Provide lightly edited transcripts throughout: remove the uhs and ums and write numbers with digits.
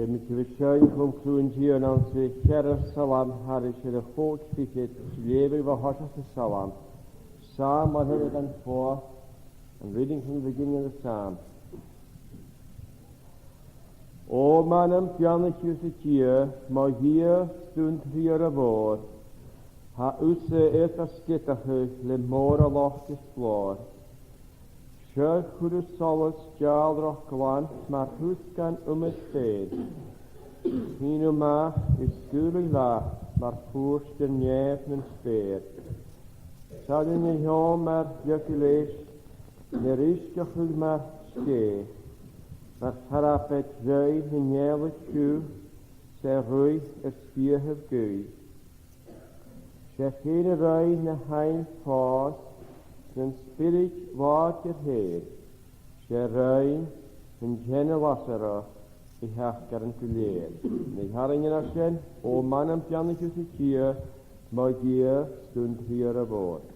Met de verschijning van Kloentje en onze Kere Salam, haar is er een goed fiket, leven we hartstikke Salam. Psalm 104, and reading from the beginning of the Psalm. O manem pianetjes het hier, maar hier stond hier een woord. Ha usse eta skittige, le mora lochtes floor. Sjøg hudus solis jaldroch glant, maar huskan het steed. Hinu ma is skulig la, maar voerster njef men speer. Sadden je hom maar jökulees, ne riskachul maar skee. Maar harapet rui en njelig sju, se rui spierhef gui. Se geen rui ne hein paas, zijn spirit wat je heet. Se rui en jenne wassera, ik heb garantuleer. Ik haring in Hashem, o mannen pianetjes het hier, maar hier stond hier een woord.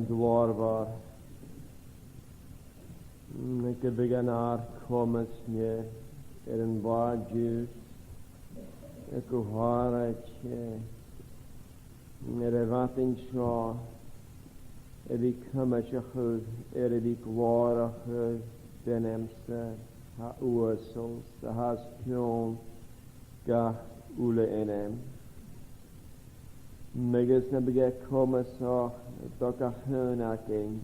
dwarvar. Ikke beganar kommet ned en vardjus. Ikke har ikke vatten sjå. Vi kommer ikke ud, vi glorifier den emse, ha ursels, ha spjån, ga ule enem. Meges når vi kommer så, dere hønaking,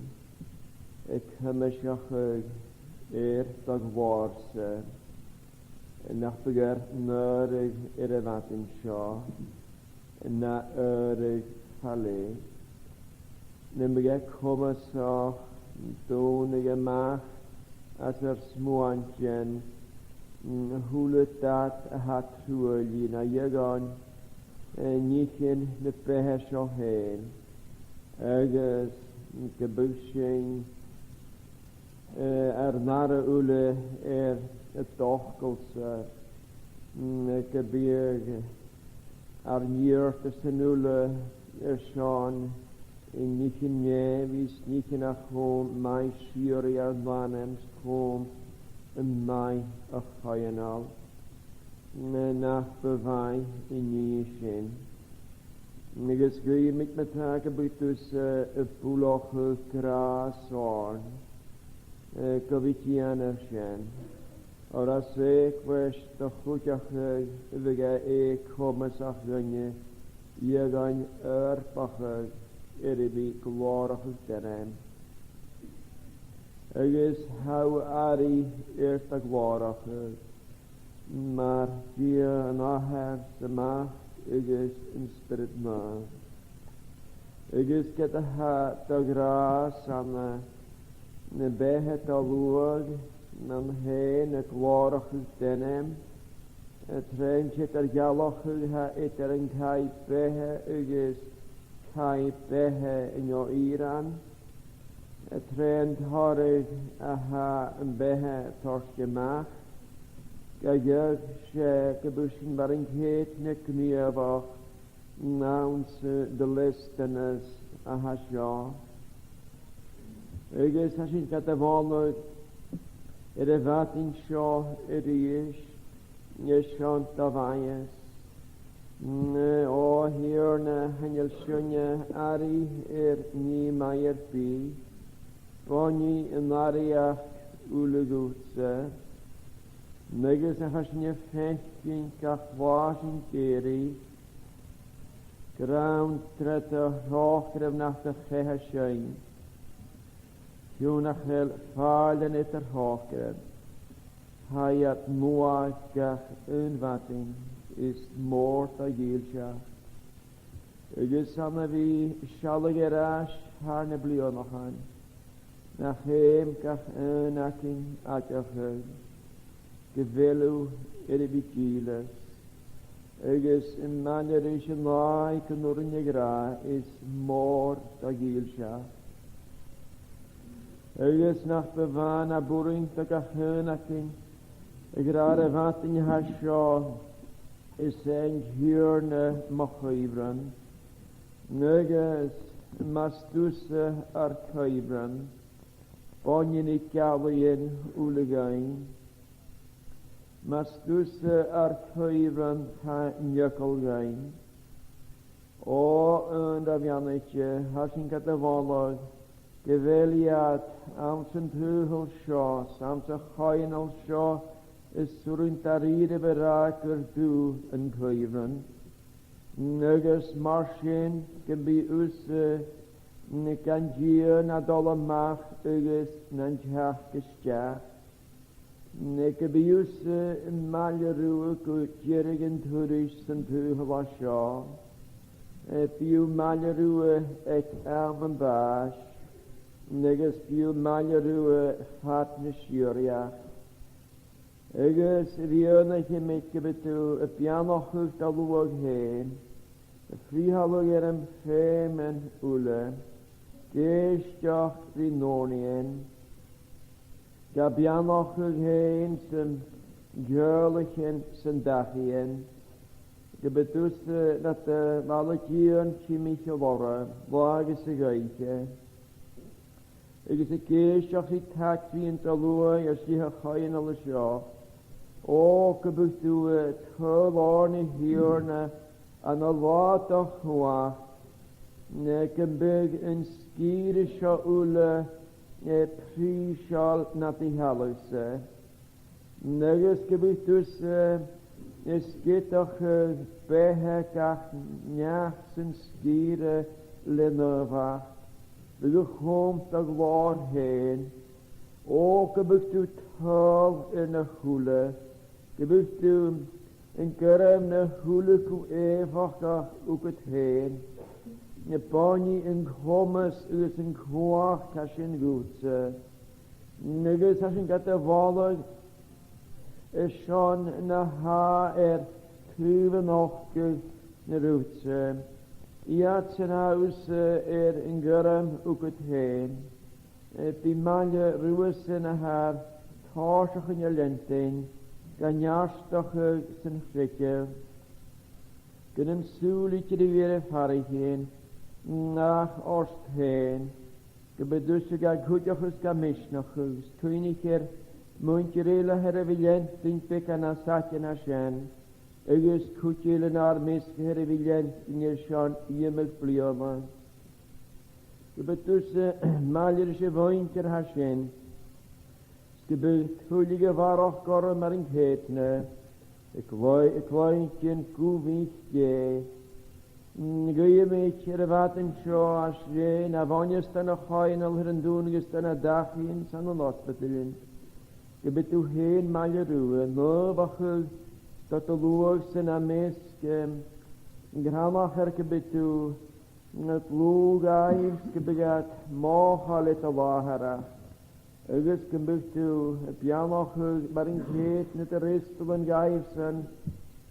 kommer ikke dere varse, når vi nørig vatten sjå, når fallet. Når vi kommer så, donige magt, småantjen, hulet dat hat truelig, når jeg går, nichen de behesho hen, ergens gebushing, nare ule dochkelse, gebirge, njørtesen ule sjån, nichen nevis, nichen achom, mij schier vanems kom, mij afhayenal. Nach bewein in Jeshen. Niges grie mit Tage bitus puloch grasorn. Govikian Shen. Or as wees de goedjach we kommes ach gunje, je gan erpach eribi glorig terrein. Is how Ari eerst de glorig, maar die nachher de macht is in spirit na. Is get de hat de gras aan ne behet alug. Nan heen het glorig tenem, het reintje ter galach ha eter en kai pehe is kai pehe in jo Iran, het reint harig ha een behe torske maag, gajug she gebuschen baring heet ne knievach, nauns de listenes ha sja. Is hashin katavalo. Wat in Shaw is, Yeshon Tavayas. O hier ne Hengel Shunye Ari ni Mayer Pi. Voni in Ariach Ulegutse. Negus a Hashne Fenkin Kachwasin Keri. Ground Tretta Rochrev nach der Chehashain. Jonachel fallen etter haker. Hayat moakach unvatting is moort a gilsha. Is samen wie shalligerash harne blionachan. Nach hem kach unaking atjachel. Gewelu eribikiles. Is in manerish lai knurnegra is moort a gilsha. Is nach bewana boering te kachunaking. Grade wat in hasha is zijn huurne machibran. Nuges mastusse arkibran. Bonjen ik kalien ulegain. Mastusse arkibran ha njökelgain. O undavianetje hashin katawalog. Geweliat amsen hugel shaw, samse chainal shaw, is suruntaride beraker du en kuivren. Nugus marshin can be use, nikan gier na dolle mach, ugus nanjach gestjach. Nika be use in maljeruwe ku jerigen turish sen hugel shaw. If you maljeruwe ek armen bash. Negus viel maljeruwe fat nisjuria. Egus vionetje mitgebetu, a piano hucht aluog heen. A frihalogeren fem en ule. Geestjach die nonien. Gabiano hucht heen sem gjörlichen sem dachien. Gebetuste dat de malakien chimiche worre, wagen se geitje. Is a geestjach die taxi in talua, as die ha chayin al shaw. O gebuchtu tolorne hierne an a lot of hua. Ne gebug in skire sha ule, ne pre-shal nati haluse. Negus gebuchtus skitach behekach njachsen skire lenova. De komt de gloor heen. O gebuchtu tal in de hule. Gebuchtu in kerem de hule ku evachach ook het heen. Je pony in gommes is in kwach kashin goedse. Negus hashin gat de wallig. Is schon na ha tuwe nog ne roetse. Iat zijn huis in Gurm ook het heen. Die manje ruwes in haar torsig in je lenting. Ganjarstig zijn frikke. Kunnen soelietje die weer varig heen. Nach oost heen. Gebedusse ga goedjachus ga mischnachus. Königer muntjerele herreviljenting pekka na satje na sjen. Egus kutjele naar misgeherviljen in je sjan iemel plioma. Gebedusse maljerische wointer hasjen. Gebeurt hulige waarach gorren maar in geetne. Ik leintje koevig je. Goeie meetje wat een show als je. Na wanneer dan nog gaan al her doen is dan een dag in zijn een lot bedoelen. Gebeurt u heen maar je ruwe. No wachel dat de loog zijn aan meske. Gramacher gebeurt u. Het loog uit gebeurt mochal het Allahara. Agus gebeurt u het pianochel maar in geetne te restelen geifsen.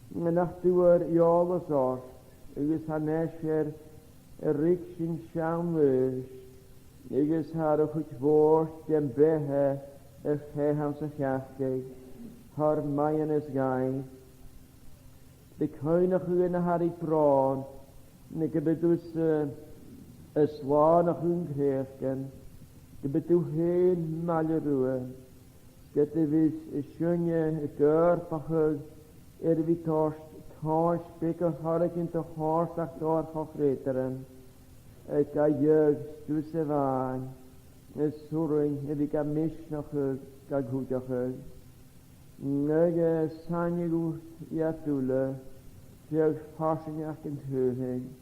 Nach duur jole zorg. Agus hanesher rikshin schaamwees. Agus haar een goed woord den behe hem zich jachtig. Haar maien is gein. De koenig u in haar die praat. Ik heb het dus een slanig ungreefken. Ik heb het u heen maljeroe. Ik heb het schönje geurpachig. Wie torst. Haar spikker had ik in de haarsdag door gegreteren. Ik ga jeugd tussen waan. En sorry, ik ga mis nog ga goed nog. Nege sanje goed, ja toele. Jeugd passen ja in heugen.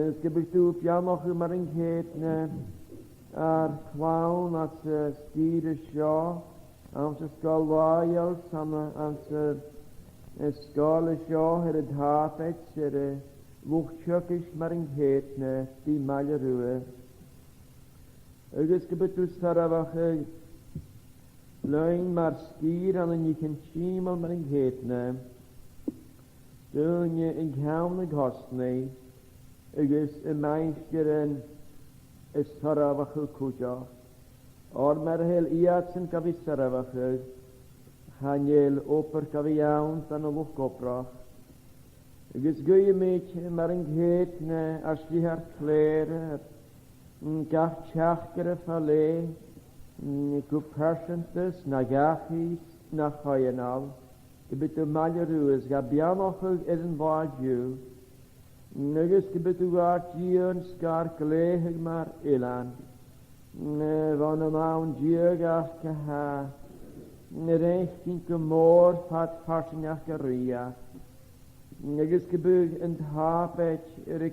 Ik heb het op ja nog maar in geeten. Clown als stieren sja. Als ze skalwaaiel samen als skale sja het hafet zere. Wuchtjökisch maar in geeten. Die maljeruwe. Ik heb het dus daar Leun maar skier aan en je kan schiemel maar in geeten. Toen je in gaande gastne. Ik is een meisje en is saravachel kuja. Or maar heel iatsen kavi saravachel. Hanjel oper kavi jaun van een luchtkoprach. Ik is goeie meetje maar in geeten als die haar kleren. Gach tjachkere valee. Ku persentes na gachis na chayanal. Gebet u maljerues gabianochel is een waardju. Negus gebet u waardjien skar gelehig maar ilan. Van een maun djurgach geha. Rechtin kemoor pat farsinach geria. Negus gebet in het hafet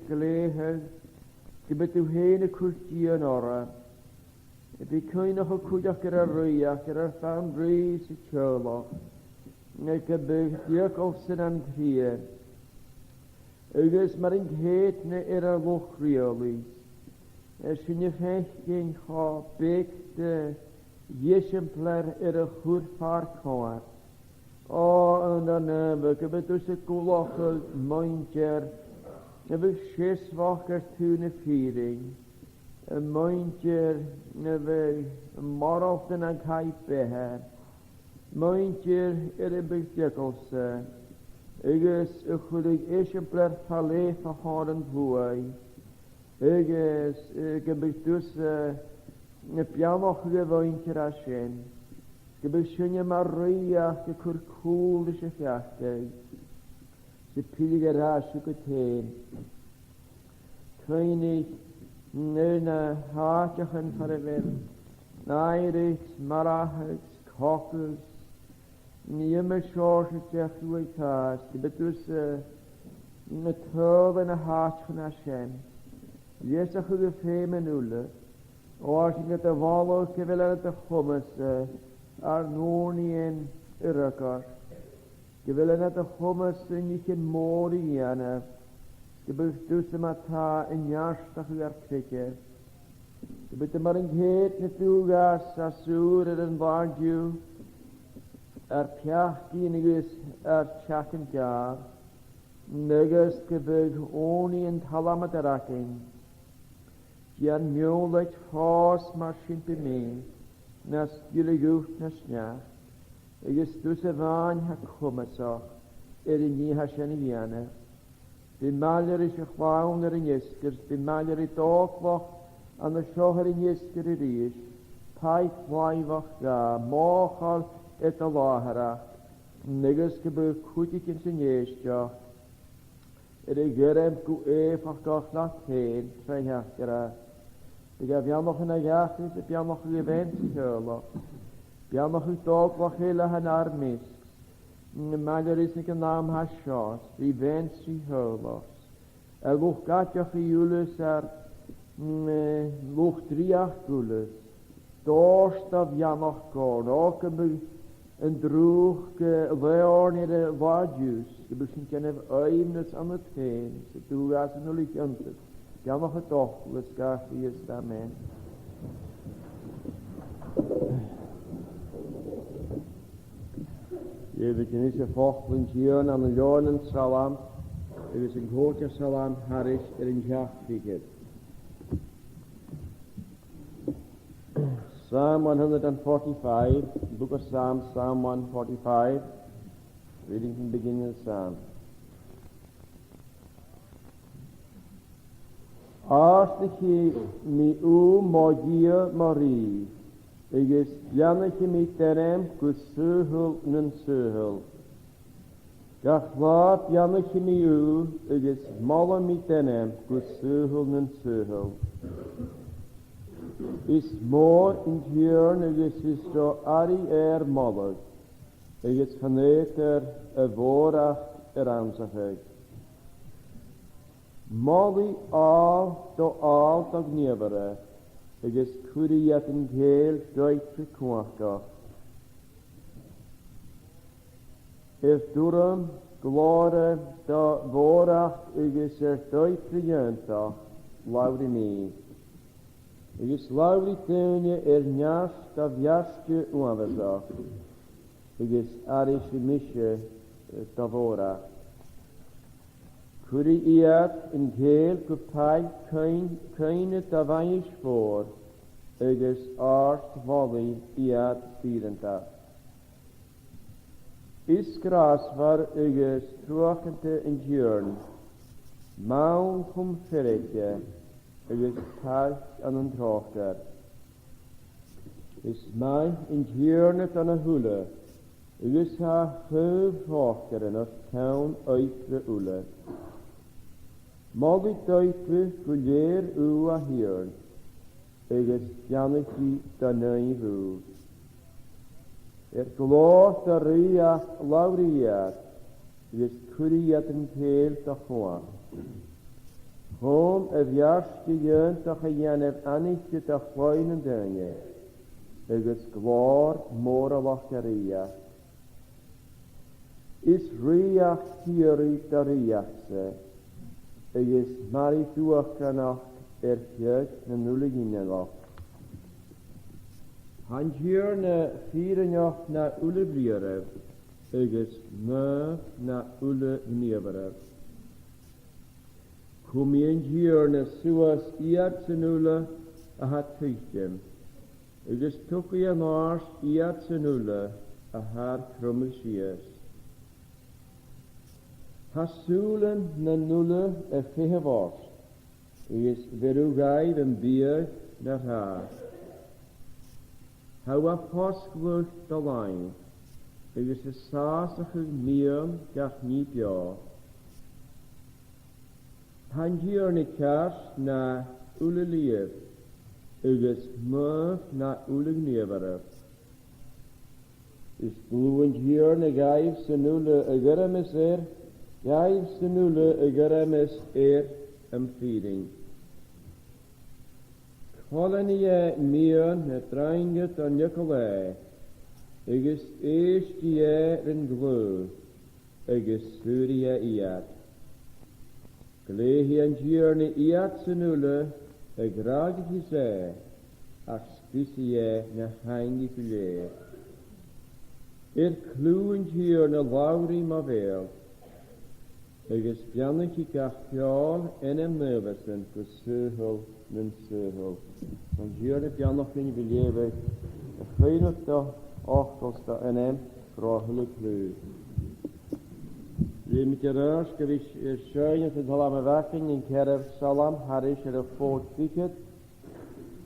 gelehig. Gebet u hene kustjien orre. If kun nog een koedach er van reis het choloch. Ik heb jeukofsen aan hier. Ik is maar in geetne een lochriolies. Je niet hechting ga bekte jesempler een goed vaartkoor. En dan heb ik het tussen koolachel mondjer. Heb ik 6 wakker toen een viering. Een mondje, een morgen en kijp beher. Mondje, een bekjekelse. Ik is een goede exemplaar van leven houden voei. Ik heb dus een piano gewoontje raschen. Ik heb een Maria, een kurkulische vjachte. Ze pilgeraasje kuteen. König, Nuna hartjachen verwel, Neiriks, Marachiks, Kokkels, Niemme schorschet zich uitaas, die betussen met hulven en hartjachen Hashem. Jezus goede femen ulle, als ik met de walloke wil uit de gommes, Arnonien Urakar. Je wil uit de gommes en je kan Moriane. Je bent tussen met haar een jaarsdag werkzeker. Je bent maar een geet naartoe gas, als zuur en waardju. Pjacht die is tjakken jaar. Negus gebeugt onie en talamet raking. Jan mjollet vast maar schimpe mee. Nas jullie hoeft na snach. Ik is tussen waan gekomen zag. In nie hasjaniane. De malerische clown in jeskers, de malerische oogwach aan de schoger in jesker is. Pijt waaiwach ga, mochal et Allahara. Negus gebeur kutik in zijn jeestja. De gerem ku evach gach laat heen, vijhachera. Ik heb jou nog een jacht, ik heb jou nog gewend gehoord. Ja, nog een dag wat heel een armis. Maar er is niet een naam hasjas, die wens die huilig. Loch katja gejules er, loch driach gules. Dorst of ja nog korn, ook een droog leorn in de wadjus. Je begint geen eimnes aan het heen. Ze doen als een lichtjante. Ja nog een dag, les gaat wie is daarmee. Je kent je vochtelijk hier aan de jonen salam. Er is een grote salam haris in jacht figuur. Psalm 145, book of Psalms, Psalm 145, reading from the beginning of the Psalm. Aardige mi u mogia Marie. Ik is jannetje met terem kusuhul nun suhul. Gachlaap jannetje met u, ik is malle met terem kusuhul nun suhul. Is moor in jern, ik is zo ari malle. Ik is geneter voorach aanzagheid. Molly al to gnievere. Ik is kuriat in geel duitse kwaka. Durum glore da vorach, ik is duitse jönta, laudi mee. Ik is laudi teunje njas da vjastje uanvezach. Ik is arische misje da vorach. Kuriat in geel gepai keine tavaish voor. Eges art volley iat spirenta. Is gras var eges truachente in jörn. Maun cum feretje. Eges kalt an een trochter. Is mij in jörnet an a hule. Eges ha vijf hochteren of town uitre ule. Mag ik duikle guleer u a hier. Ik is jannetje da nein hu. Gloos da riach lauriat. Ik is kuriat in keel da chua. Hom vjarske jönt da gejen anitje da chloinen dönje. Ik is gloor mora lacharia. Is riach hieri da riachse. Ik is mari tuachkanach kjöt na nuliginelach. Han gjerne firenjach na ulebriere. Ik is me na ule gnievere. Kom je gjerne suas iatsenule a hat tuchtjem. Ik is tukje nars iatsenule a har krummelsies. Hasulen na nulle fehevas. Is verugai den bier naar haar. Hou a pasglucht de lijn. Is de saasige mieren gach niet ja. Han gierne kars na ule lief. Is me na ule gnievere. Is bloeien gierne gaif se nulle geremes Gaif se nulle geremes feeding. Kolonie mieren het reinget an Nicolai. Ik is eerst jaar in glue. Ik is sturie iat. Glehi an gierne iat se nulle. Ik raag je zei. Ach spisie na hangi filet. Kluwen gierne lauri ma veel. Ik is jannetje kachjaal en hem nervesen voor zuhul men zuhul. Van hier heb je nog geen beleven. De veenigste achterste en hem grachelijk leuk. Je met je reus gewicht schuin het allemaal werking in kerf salam harish er voort ticket.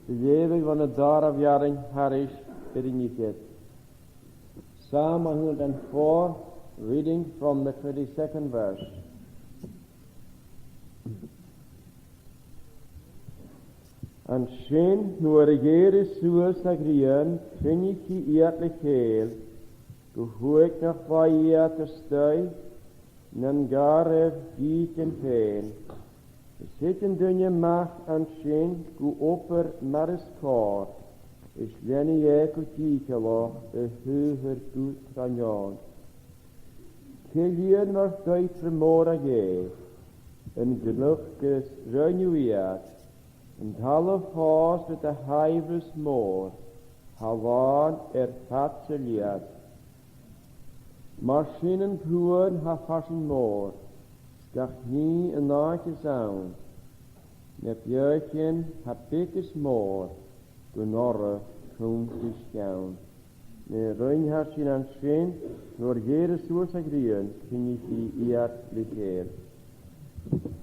De leven van het daar of jaren harish er Psalm 104, reading from the 22nd verse. An sin nuair a géir is suas a grian, finnig chi iad le chéil, go huig nach faiad a stui, nan garef gyd yn pen. Sut yn dynnu mach an sin go oper maris cor, is lenni ec o gicaloch y hyhyr gwt ranion. Cilion mar dweud frimor ag yn gynwch gys rynwyad, yn talaf hos with a haifrys môr, hawan fatseliad. Mar sin yn pŵan ha fashion môr, gach ni yn ag y sawn, ne björkjen ha bygges môr, gwynorra cwnt is gawn. Ne rwy'n har sin an sin, nôr geir y sŵs ag ryan, cyn i chi iad lycher. No.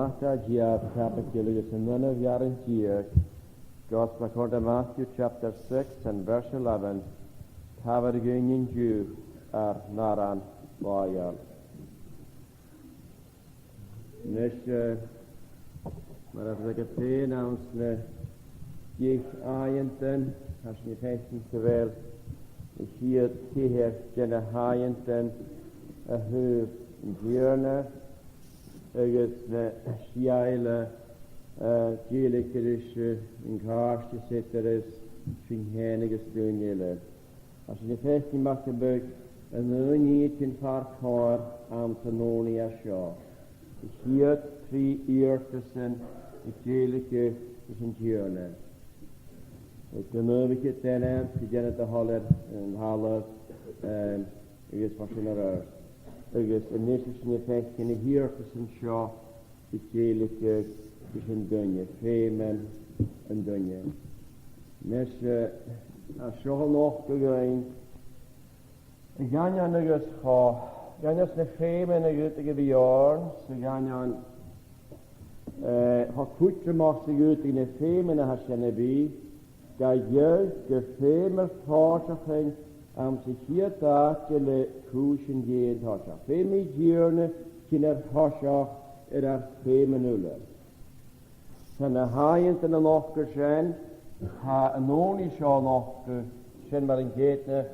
Martha Gia Tapakilius and none of Yaran Gia. Gospel according to Matthew chapter 6 and verse 11. Tavargunion Jew are Naran Loyal. Nish, maar als ik het heen aan de jeugd aaienten, als je feesten terwijl ik hier tegen de haaienten een jeurne, ergens de schiele, gelijkerische, een gaartje zitten is, vind henige steunjelen. Als je feesten mag gebeuren, een unietje van elkaar aan te nonen als jou. Hier 3 uur tussen de gelijke is een jeurne. Ik ben ik het tenen, ik ben het haller en haller, ik is van zijn rust. Ik is een nistische effect in de hier tussen jou, de gelijke is een dunje, femen en dunje. Nes, als je nog gegaan, ik ga je nog eens gaan. Gaan je de femen en de bejaren, ze gaan je ha kutje mag ze uit in de femen en has je bij. Ga je de femen vaartigen om zich hier te kusen gehen hasja. Femen gierne kinder hasja er femen ulle. Zijn de haaien ten nog zijn, ha een onische nog zijn maar een geten.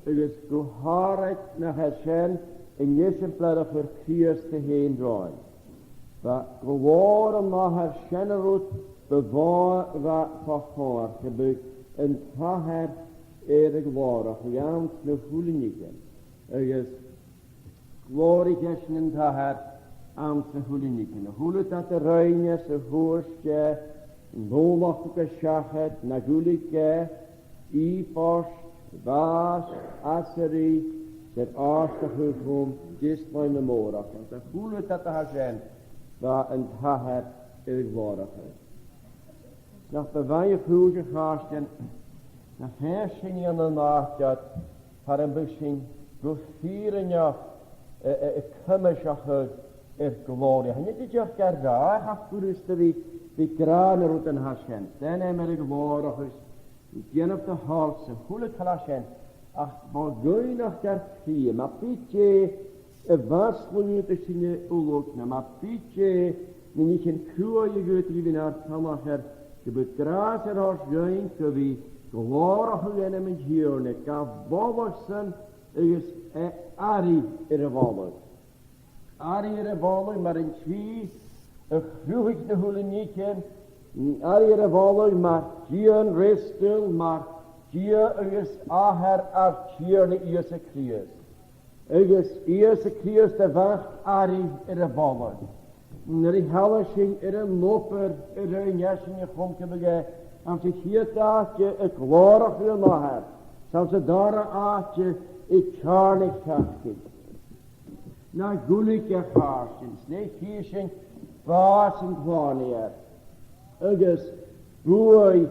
Het is gehaald naar het zijn. En jezen plaats voor Christus heen draaien. Wat geworden naar haar schennerut bewaar wat verhaar gebeurt. En haar erig glorie. Gans de huliniken. Er is glorieus in haar aan de huliniken. Hoe dat de reines, de hoorstje, nolachtige schachet, nagulike, ifors, was, aseri, het eerste gevoel is mijn memorie. Want de voelen dat er zijn, waar een haar erg waardig is. Nach bewijzen vroeger gasten, nach hersen in de nacht dat haar een beetje gevieren ja, kummerschache er glorie. En niet dat je daar gaat toeristen wie kranen uit een haschen. Dan hebben we glorie is. Ik op de hals, hoe het gelachen. Ach, maar gooi nog daar vier, maar pietje, was minuten in de oorlog, maar pietje, niet een kuurje goed wie naar Tamacher, je betraat als goeien, zo wie glorig en met hier, ne kan bolsen, is Ari in de wallen. Ari in de wallen, maar in twee, een gruwelijk de hulenieken, Ari in de wallen, maar geen restel, maar hier is aher af hier de eerste Christus. Is eerste Christus de wacht Ari in de ballen. Naar die hellering in een loper in een jasje komt te beginnen. Als ik hier taatje het glorig wil naar. Zal ze daar een aatje ik ga niet gasten. Na gulige gasten. Nee kiezen was en wanneer. Is boei.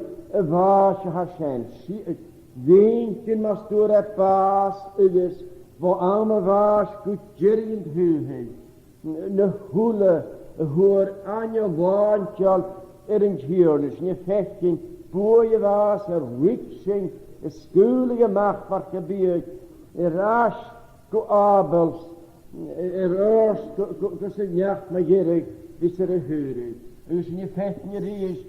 Waar je Hashem, weenken mas door het paas, is voor arme waas goed jerend huwen. Ne hule, hoor aan je waantjal, een giernis, ne vechten, boeien waas, riksing, skulige macht wat gebeurt, raas, go abels, oors, go zijn jacht, maar jerig, is er een huren. Dus ne vechten je is,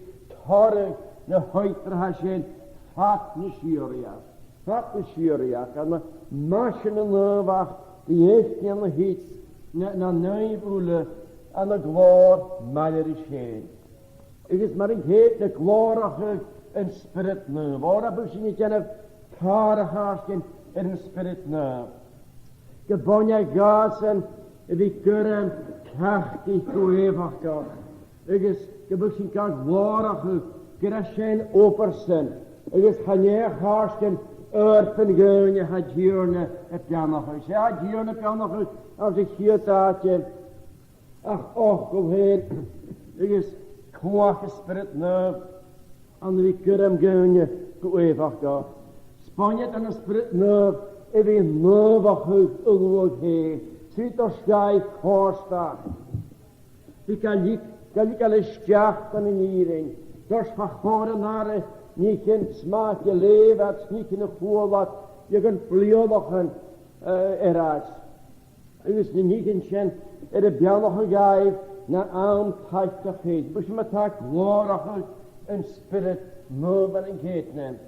torre, de heuter hasjen, fat ni Syria, kan man marschen en wacht, die heeft in de hit, na neuvelen, aan de gloor, maar er is geen. Het is maar een heet, de glorige, een spirit nu. Waarom moet je niet aan het kare haarschen, een spirit nu? Gebonje gazen, wie kunnen krachtig toegeven gaan. Het is, je moet je kan glorige, Grashen opersen. Het is hanneer haarschen, urpen geunje, het gierne, het pianohuis. Ja, het gierne pianohuis, als ik hier taatje. Ach, kom heen. Het is kwaage spirit nu. En wie kunnen geunje, toegeven gaan. Spanje dan een spirit nu. En wie nu wat goed heen. Ziet er schijf haarstaan. Ik kan niet gael ysdiach yn eirin. Dors chachor yn ar ni cyn smaak je lefat, ni cyn y chwolad, je gan blioddach yn eras. Ys ni cyn sien y bianach yn gaif na am taith a chyd. Bwys yma ta glorach yn spirit myfan yn geitnen.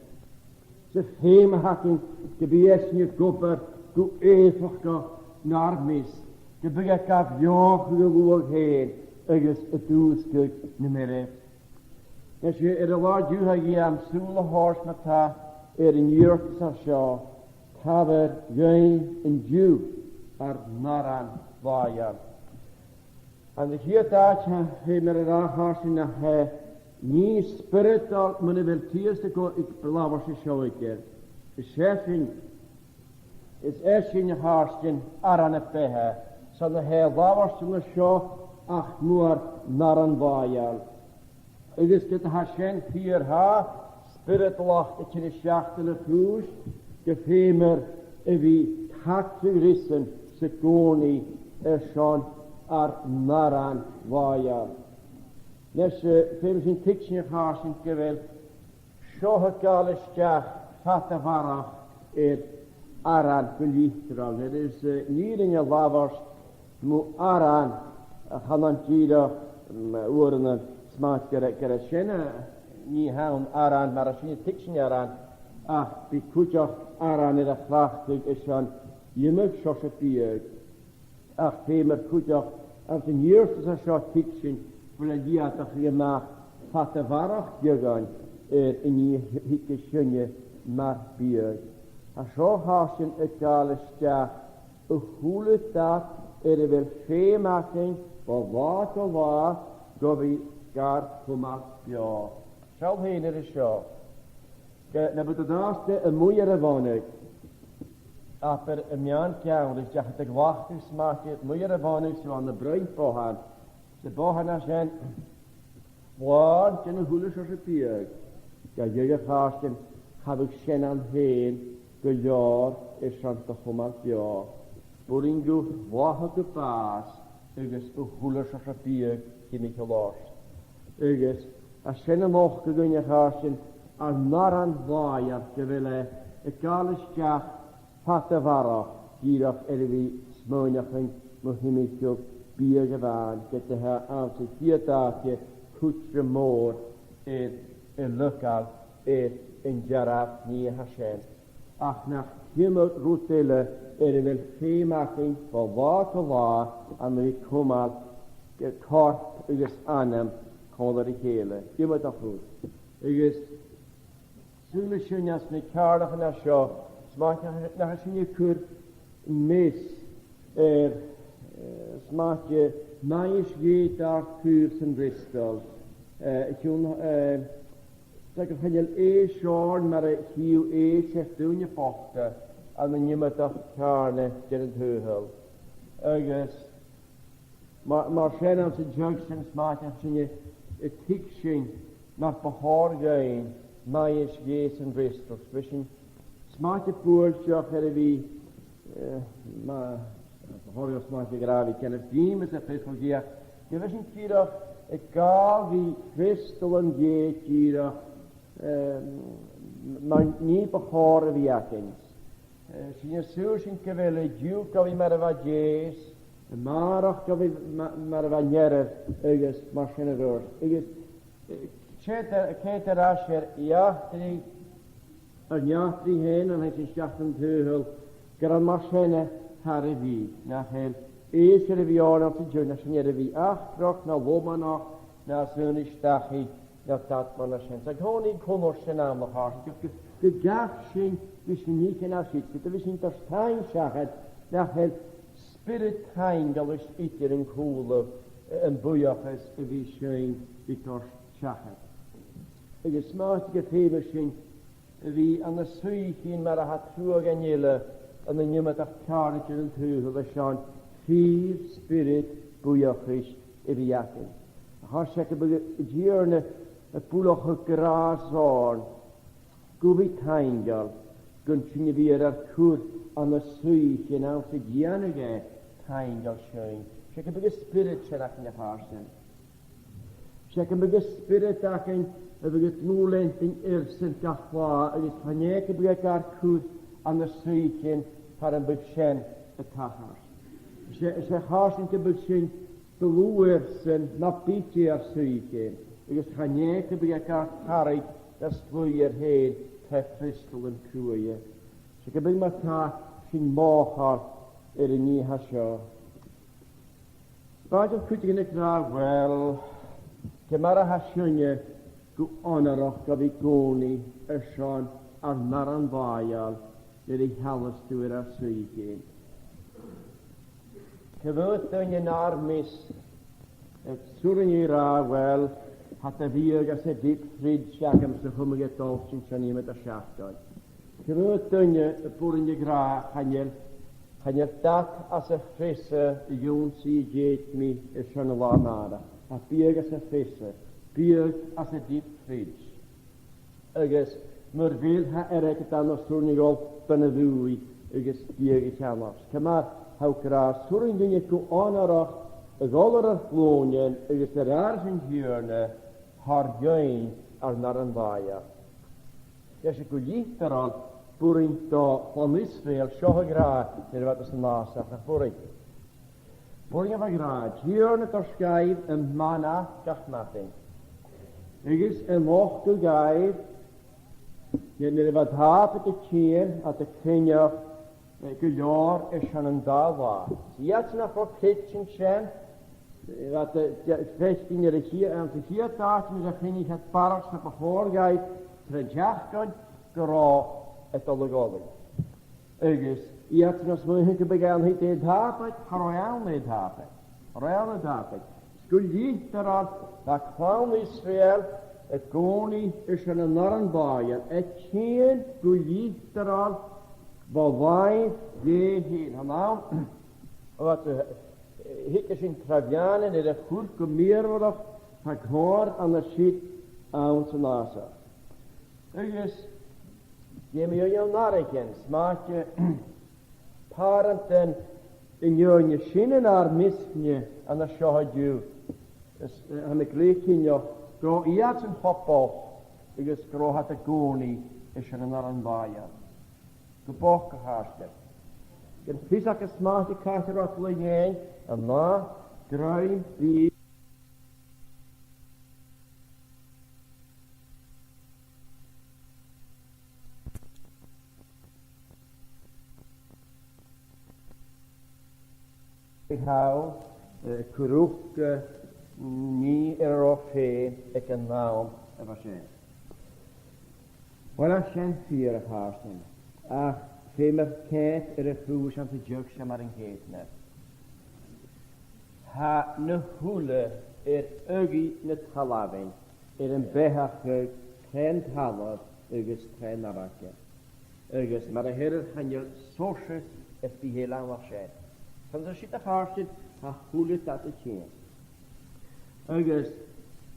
Sy ffeim hacyn gybies ni gwber gw eithach go narmis. Gybyg gaf ioch y lwag hen agos y dwsgyd na mere. Nes y lawr diw hag I am sŵl y hors na ta yn yw'r sa sio tafer gyn yn diw ar naran faian. And hier dat he mer hors na he ni spirit al mene wel tierste go ik lawar se sio iker. De chefin is in harsten aran pehe. So na he lawar se na sio ach nuar naran vaial. Het is dit hashen hier ha spirit lacht ik in schachtele huis gefemer wie hakt rissen se goni schon ar naran vaial. Nes fems in tikchen harsen gewel scho gale stach fatte varach aran gelichtral. Het is niet in je lavars mu aran hanan tira oren smaak kere schene ni haun aran marashini tikchen aran bi kutja aran in de krachtig is schon jemuk schosche piek femer kutja als een eerste sa scho tikchen weil die hat doch gemacht fatte varach gegangen in die hikke schöne mar piek a scho hasen ekale stach a hule dat wel fee maken wat gobi gar kumak ja. Schau heen is scho. Na bet daarste een mooiere woning. Aber een jaar kjaan, dus je het wacht is maak je mooiere woning zo aan de bruin bohan. De bohan als zijn waar in een hule zoals piek. Ja, je gasten heb ik zijn aan heen. De jaar is van de kumak ja. Boringu wacht de paas. Ik is een hule zoals piek die me gelost. Ugis, a sinna moch gygynia charsin, a naran vaiar gyfyle, y gael ysdiach pat y farach, gyrach fi smynach yn mwhimichog biag y fan, gyda ha am sy'n hiadachio cwtr môr y lygal yn jaraf ni hashen. Ach nach hymod rwtele fel ffeimachyn fo fad o fa am y cwmal corp ugis anam Koller I hele. Je moet dat goed. Ik is zullen schön als met kaardig naar zo. Smaak naar als je kur mis smaak je naïs geht daar tusen ristel. Ik kun zeggen van je schoon maar hiel zegt doen je pochten en dan je moet dat kaarne in het heugel. Ik is maar schön als je junction smaak als je het tikchen naar behar gaan, naïs gees en ristel. Zwischen smaak je poeltje wie maar behar je smaak je graag kennen diemen ze prefergeer. Je wist niet hier ik ga wie crystalen geet hier maar niet behar wie akens. Zie je zo zijn gewelle duw kan wie maar wat jees. Maar ga we maar wat jaren ergens machine door. Ergens Keter asher jachtri een jachtri heen en hij is jachtend heugel. Gran machine harrevi. Na heel eerste jaar op de journal zijn wie achtrok na womanach na zo'n stachi na dat man zijn. Zeg gewoon niet kon zijn naam nog haar. De jachting is niet in afzit. Dat is niet dat stein zeggen. Na heel spirit hangel is ieder een koele en boeiach is wie schijn die torst zeggen. Ik is smaatige feberschijn wie aan de suikin maar had toeganjelle en dan je met dat kaartje en teugel we zijn vier spirit boeiach is wie jaken. Haar zeggen we gierne een poelige gras aan gubit hangel kunt je weer er koer aan de suikin aan de gianige hangel schijn. Zeg ik spirit schijn in de harsen. Sech yn byg ysbryd ac yn byg tlwlent yn irsyn gachwa agus haneg y byg ar cwth an y sreichen par yn byg sien y tachar. Sech hars yn byg sien dlwyrsyn na biti ar sreichen agus haneg y byg ar tarig ys flwyr hen te Christol yn cwye. Sech yn byg ma ta sy'n mochar yr un ni hasio. Baid o'n cwtig yn y gra, wel, Cymara hasionia gw onarach gaf i goni y Sean ar maran faial nid ei halas dwy'r ar swygen. Cyfwyd yn yn armis sŵryn i ra, wel, hat y fiog as y dip ffrid siag am sy'n hwmwg e dolsyn sy'n i'n mynd a siachdod. Cyfwyd yn y bwryn i gra hanner dat as y ffrisa y yw'n sy'n gyd mi y sy'n y la mara. A biog as y ffrisa, biog as y dip ffrid. Agus, mae'r fydd ha ereg dan o sŵrn i gol ben y ddwy agus biog i chanos. Cymar haw gra sŵrn dyn i gw onarach y golar ar flonien agus yr ars yn hiwrna har gyn ar nar yn faia. Ys y gwylith ar ol bwryn do chlan Israel sioch y gra nid fad ys yn masach ach bwryn. Bwryn af a gra, hiwrna tor sgaif yn mana gach matyn. Agus y moch gw gaif nid fad haf y cyn at y cynioch gylor eisiau yn dawa. Iat na fo kitchen sien, dat de vesting er hier aan de hier taart met de ging het parks na behoorgeit trajectgon gro et algoritme. Agus iat na so hinke began hit het hapet, royal net hapet. Royal net hapet. Skuld daar dat kwam Israël het goni is een narren baaien. Het geen skuld daar wat wij heen nou wat hikkers in Travianen en de goed gemeer wordt het hoor aan de shit aan zijn nasa. Dus je moet je narrekens maak je parenten in je schinnen naar misje aan de shahadu. Dus aan de gleekin je gro iets een hoppo. Dus gro had de goni is er naar een baia. Gebocht gehaast. Gen fysak is maat die kaarten wat liggen en na druim die ik hou kuruke ni erofe ik een naam en wat zijn. Wel zijn vier haasten. Femer ket y ffrws am y jyg sy'n mar yn hedna. Ha na hwle ygi na talafyn yn behach tren talaf ygys tren arach. Ygys mar y hyr hanyl sosius fi hela am ashed. Pan sy'n sydd a charsydd ha hwle dat y tîn. Ygys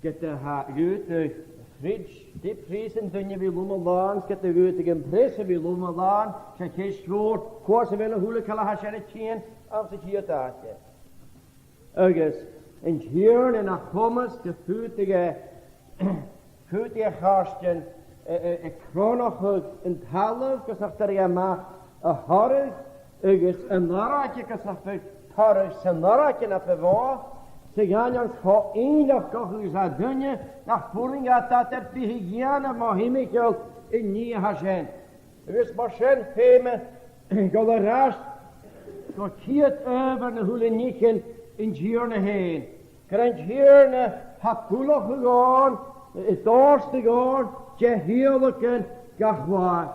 gyda ha gwyt Fridge, die prisen dunje wie Lumalan, get de goede gempresse wie Lumalan, zijn geen schroor, koorsen willen hoelen kala hashere tien, als ik hier taatje. Ergens, in hier en nach Thomas, de voetige harsten, kronig in half, gezegd er ja maar, harrig, ergens, een naratje gezegd, harrig, zijn naratje naar bewaar, ze gaan ons voor enig gehuza dunje, nach voering gaat dat er hygiëne maar hemikkel in nie hazen. Dus maar zijn feme, golerast, gekiert over de huleniken in Gierne heen. Krijgt Gierne hapulig gegaan, het doorste gaan, je heerlijke gachwaar.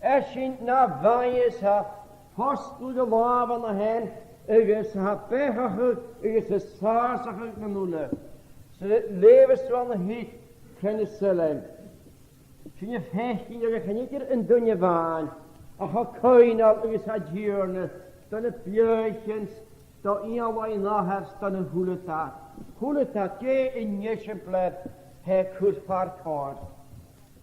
Schijnt na wijs ha, vastgoede laven naar hen, is ha pechig, is saasig genoemd. Ze leven van de hiet kunnen zullen. Vind je 15 jaar kan ik er een dunje waan. Ach, ha koin al is ha Gierne, dan de pjeutjes, dan allerlei nachers, dan een huletat. Huletat, je in exemplaar, he kus parkort.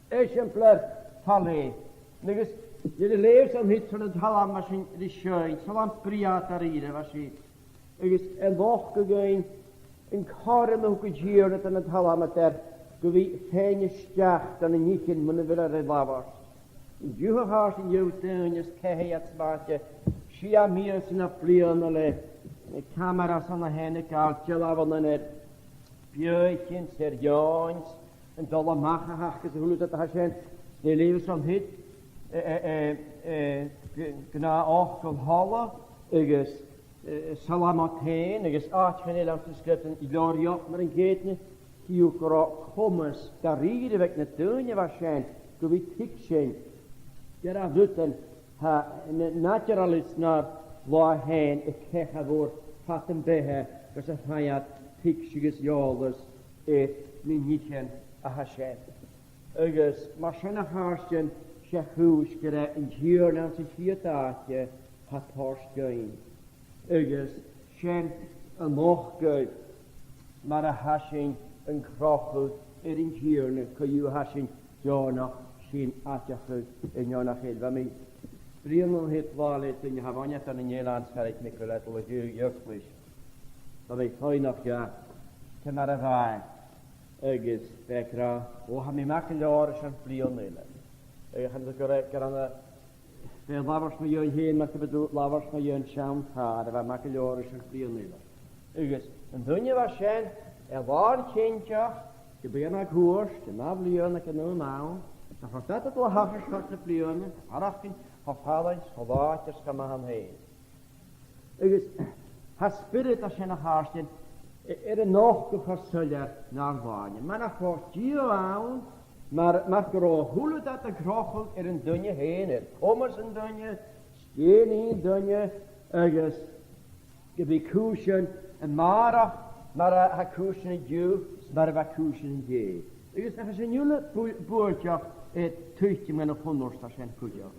Exemplaar, talle. Dus je leeft aan hiet van het halamachine, die schoen, zolang priataride was het. Dus een woch gegaan, yn corym o gwydio'r yn y talameter, gyfi ffein ysdiach dan y nichyn mwyn y fyr ar y lafos. Yn diwch o hars yn yw dyn ys cehi at sbartio, si a mi ys yn y blion o le, cameras yn y hen y gael, gelafon yn yr bioechyn, sy'r ioens, yn dol o mach a hach gys y hwlwyd at y hasien, neu lews o'n hyd, gyna och o'n hola, agos salamotain, agos atchen el am sgript yn ilorio, mar yn geitni, hiw gro comas, da ryd y fec na dyn y fasien, gyfi ticsien, gyda ddwtyn, ha naturalist na'r lo hen y cech a fwr pat yn behe, gos y rhaiad ticsig iolus e ni nichen a hasien. Agos, mae sy'n a harsyn se hwys gyda yn hir na'n sy'n hir datio ha tors gyn. Agos, sy'n y moch gyd, mae'r a hasyn yn crochwyd yn hir na cyw hasyn dionach sy'n atiachwyd yn ionach hyd. Fa mi brin o'n hyd lalet yn hafoniaeth yn y nielan sferig microlet o yw ywchlwys. Fa mi ffynach ja, cymar y fain. Agos, begra, o ha mi mac yn lor sy'n blion nila. Agos, han ddod gyda'n fe lafars mae yw'n hyn, mae cyfydw lafars mae yw'n siawn car, a fa mac yn lor sy'n blion nila. Agos, yn ddwynio fa sien, war cyntiach, gybyn ag hwrs, dyma blion ac yn nhw nawn, a chostat at o hachas chos y blion, arachyn, hoffalains, hofaat, ys gama ham hyn. Agos, ha spirit a sy'n a harsyn, y noch gychos syliar na'r fain. Mae'n a chos dio awn, mae'r gro hwlwyd at y grochol yn dynnu hyn, comers yn dynnu, sgyn i'n dynnu, agos, gybi cwysyn, y marach, maar ha cwysyn y diw, maar ha cwysyn y diw. Ygys na sy'n yw'n bwyrtio twyth yn y hwnnwrs da sy'n cwdio.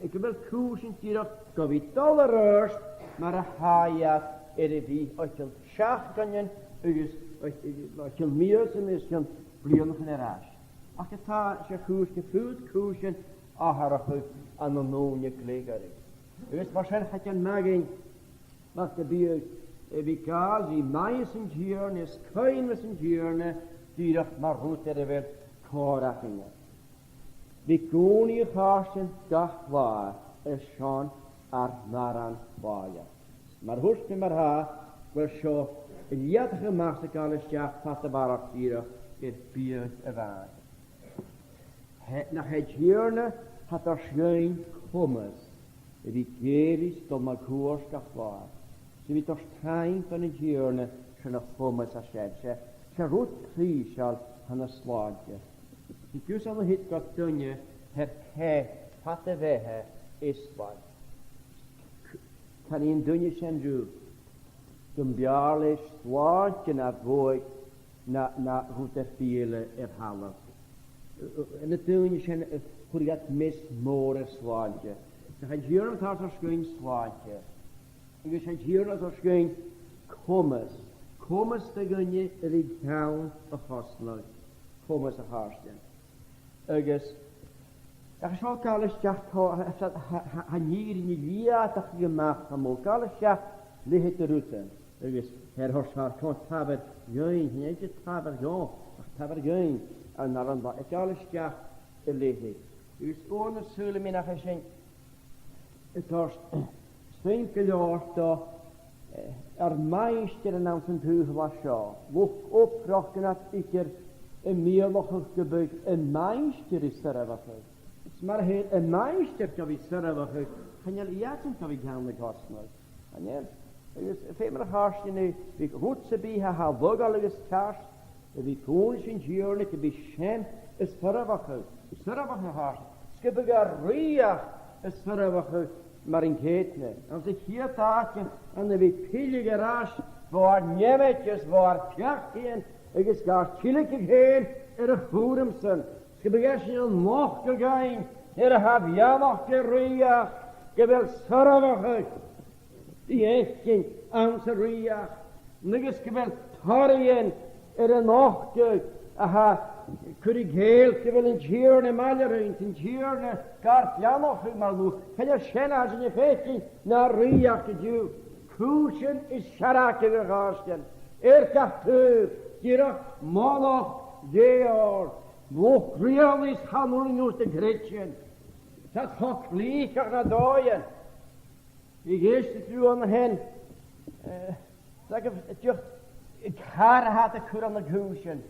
Ik wil cwysyn tirach gofi dollar yrst, maar ha haiad y fi oedden siach ganyan, ygys oedden mios yn ysgyn blion yn yr as. Ac y ta sy'n cwysyn ffwyd cwysyn a harachwyd an y nôn y glegari. Ygys mae sy'n chachan magin, mag y byd, fi gael fi maes yn dierne, ysgwyn fes yn dierne, dyrach mae'r rwt ar y fel corach yna. Fi gwn i charsyn gach fawr y Sean ar maran fawr. Mae'r hwrs yn mae'r ha, wel sio, y liadach y mas y gael y siach pat y barach dyrach i'r byd y fan. Na he dierne hat ar sgwyn cwmys, fi geris dol mae gwrs gach fawr. So vi tar strain på en hjørne som har kommet seg selv. Så rot krisal han har slaget. Vi kus han hit godt dønne her ke patte vehe isbad. Kan en dønne kjendu. Dum bjarle slagen av våg na roter file halle. En het dønne kjenne hvor jeg mis more slaget. Så han hjørne tar så skøyn slaget. Ik is hier als er geen kommes te gunje er ik down a hostler, kommes a harsten. Ik is wel kalles jacht ha hier in lia dat gemaakt ha mo kalles jacht ligt de route. Ik is her horsar kon taber join niet taber jo, taber join en naar een ba kalles jacht ligt. Ik is ohne sule mina geschenk. Het was Svinkel jaar meister en aan zijn huis was zo. Woek oprachten dat ik een meerlachig gebeurt. Een meister is servachig. Het is maar heel een meister dat is servachig. Kan je jaten dat ik gaan de gasten. En ja, het is veel meer hartje nu. Ik goed ze bij haar wogalige kaars. Ik koens in jaren te beschen is servachig. Servachig hartje. Skibbegaria is servachig. Maar in ketne. Als ik hier taakje en de pillige ras, waar nemetjes, waar tjachtien, ik is gar chilike heen, de voeremsen. Ze begessen je nog gegaan, heb jij nog geria, je wil zorgen. Die echtje aan ze ria. Niks je wil tarien, nog aha. Kun ik heel veel in tjerne maleren, in tjerne kart nog maar lu. Kan je schenen als je feestje naar Ria geduw. Kuchen is scharake gegasten. Gaftur, Gira, Moloch, Geor, Woch Realis Hamurin aus der Gretchen. Dat hok lieker naar dooien. Ik eerst het u aan de hen. Zeg ik haar had ik aan de goosjen.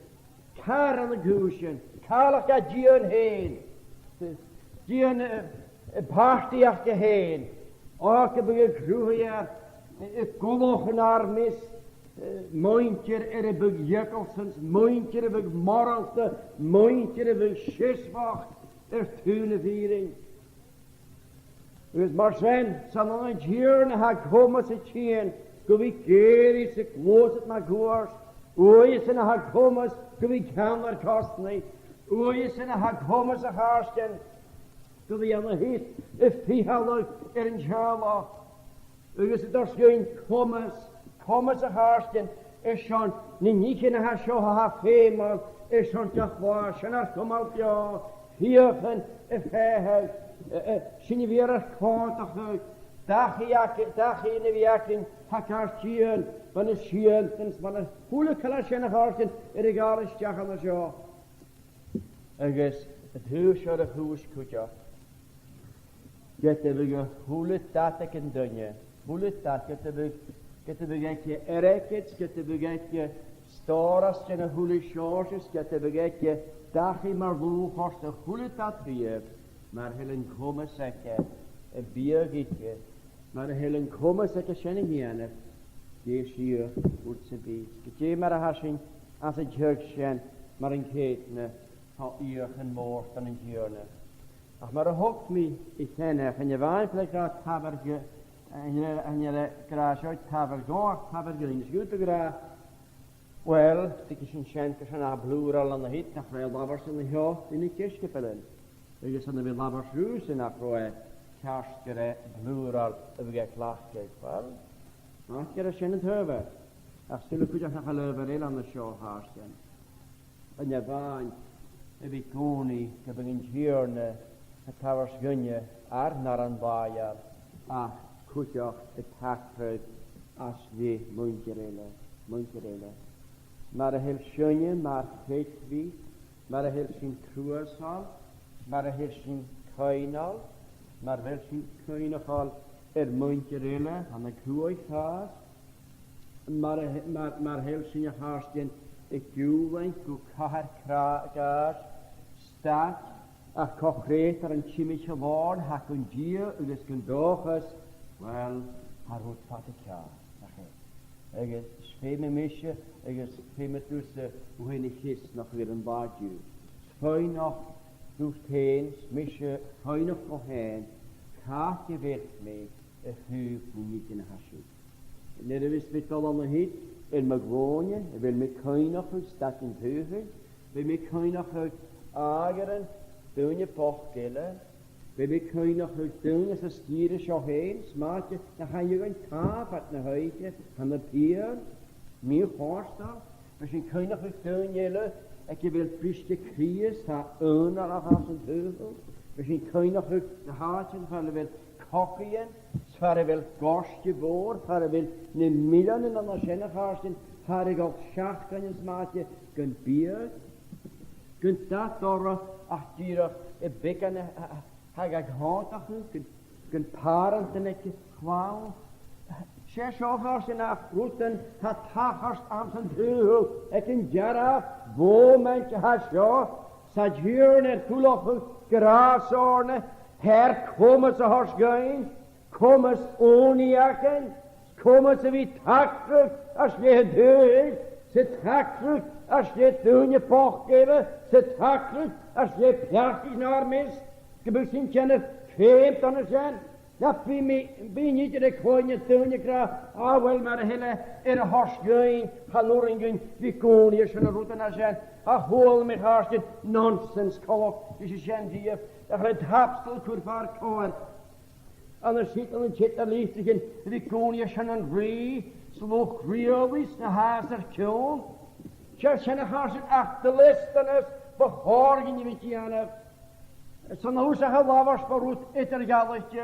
Kar aan de goosjen. Karlach gaat Gian heen. Gian party achter heen. Ook heb ik groeien. Ik kolog naar mis. Mointje er heb ik Jekkelsens. Mointje heb ik Morrison. Mointje heb ik Schiswacht. Tuneviering. Dus maar zijn, zal een jeer ha komen ze tien, go we keer is ik los het maar goors. Oei is ha komen, go we kan er kosten niet. Oei is ha komen ze haarsten. Go we aan de hit, if he hallo in jala. Dus het is geen komen ze haarsten. Is schon niet in ha show ha fema, is schon toch was, en er kom op ja. Hier van hij Sini weer kwartig uit. Dag in de werking, hakkaartjen, van de schientens, van de goede kalasje en harten, en ik alles jagen als jou. En dus, het huis had een huis kutja. Gette we goede tatek en dunje. Goede tatek, gette we getje erekets, gette we getje storas en goede charges, gette we getje dag in maar woe, hast de goede tatriep. Maar helen komen zeggen, een biergetje, maar helen komen zeggen, schenen hier, die is hier, goed ze bij. Getje maar haschen, als een jurkschen, maar een ketene, hou hier geen moord van een jurne. Ach, maar hoeft me, ik ken en je wijnplek gaat taberge, en je graag uit taberge, in de schute graag. Wel, die is een schenker, een bloer aan de hit, nog wel labbers in de hoofd, in de kistgepelen. Ik is dan weer labbers ruus en afroe, kerstgere, bloeral, en we gaan klachten. Wel, maar ik er schijnt hebben. Ach, zullen we nog een leuven aan de show haasten. En je wijn, en we koning, ik heb een jurne, het towers gunje, naar een baaier. Ach, kutjach, het hakfruit, als we mondjerele. Maar een heel schöne, maar weet wie, maar een heel schön kruisal, maar een heel schön keinal, maar wel schön keinal mondjerele, aan de kruishaas, maar heel schön haarsten, ik juwen, kukar kragas, staat, ach kochreter en chimiche woord, hakun dier, u is kundoches, wel, harut fatika. Ik is speme misje, ik is speme tussen hoe hij niet is nog weer een baardje. Spuin nog doet heen, misje, spuin nog voor heen. Gaat je weg mee, een vuur moet niet in hasje. Net is met al aan de hit, en mag wonen, en wil met kein nog uit stad in Heuvel, wil met kein nog uit ageren, doen je pochgellen. We kunnen nog uit doen, als de stieren zo heen, smaakje, dan ga je een taaf uit naar huisje, aan de pier, meer voorstel. Misschien kun je nog uit doen, jullie, dat je wil frisje kriegen, sta onder af als een teugel. Misschien kun je nog uit de haartje, waar je wil koken, waar je wil gorstje voor, waar je wil een midden en dan als je nog haartje, waar je ook schacht kan je smaakje, kunt bier, kunt dat door, ach, hier, een bekken, hij gaat hoog kunt parenten dat je kwam. Zes overs in afroeten, het hagers aan zijn deur. Ik een jara, boometje had zo. Zat hier en toelopen graasorne. Herkomen ze hars gaan. Komen ze oniaken. Komen ze wie takdruk als je het doet. Ze takdruk als je het doen je poch geven. Ze takdruk als je pjachtig naar mist. Je moet zien kennen, vreemd dan er zijn. Dat ben niet de koning toen je krijgt. Ah, wel, maar de hele in een hars gaan, haloringen, wie koning is en route naar zijn. Ah, hol met hartje, nonsens, kolok, dus je zijn die, dat je het hapstel kurvaar koor. Anders zit er een chit liefdigen, wie koning is en een rie, sloeg rielis, de hazer koon. Je zijn de hartje achterlisten is, behorgen je met je aan. Zo'n hoezige lavers verroet, etter galletje.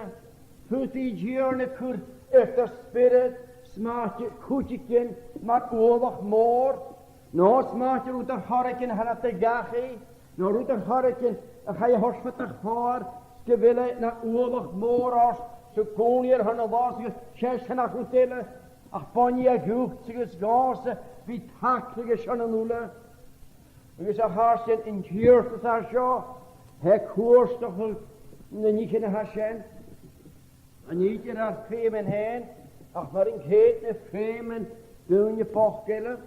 Put die journey kur, etter spirit, smaak je koetjekin, maar oorlog moor. Nou smaak je uit een harken, hanaf de gachi. Nou uit een harken, ga je hors met de haar. Ze willen naar oorlog moor als. Ze kon hier gaan wassen, zes gaan naar houtelen. Ach, pan je goed, ze is gazen, wie taklige schoenen nullen. Je zegt hartje in hier, dat is zo. Hij koers toch niet in Hashem. En niet in haar femen heen. Ach, maar in geen femen doen je pochkelen.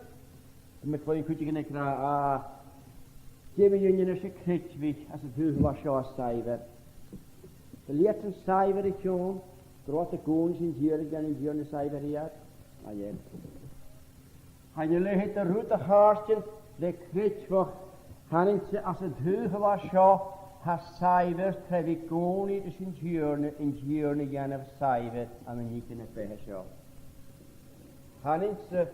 Met klein kutje en ik raar. Geef je een secretweg als het huis was zo cijfer. De laatste cijfer is gewoon. Grote koens in hier, ik ben in hier een cijfer hier. Ah ja. En je legt de route hartje, de kretweg. En als het huis was zo. Ha cijfers heb ik gewoon niet eens in Gierne gaan of cijfer aan een niet in het beheersje. Han is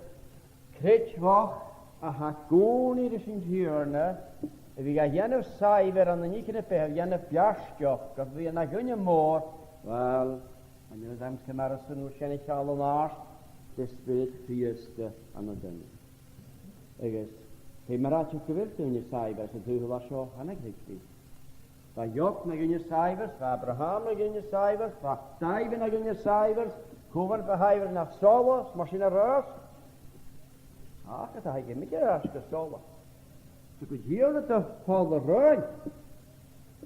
kretschwach, ha gewoon niet eens in Gierne. We gaan gaan of cijfer aan een niet in het beheersje, gaan of jasje, dat we naar gunje moor. Wel, en je zijn ze maar zo waarschijnlijk al naast, de spirit vierste aan het doen. Ik is, hij maar had je gewild in je cijfer, als het huis was zo, han ik niet. Van Job naar je cijfers, van Abraham naar je cijfers, van David naar je cijfers, komen van hij naar Saul, maar je naar huis. Ach, dat heb je met je huis gestolen. Ze kunt hier niet te vallen ruim.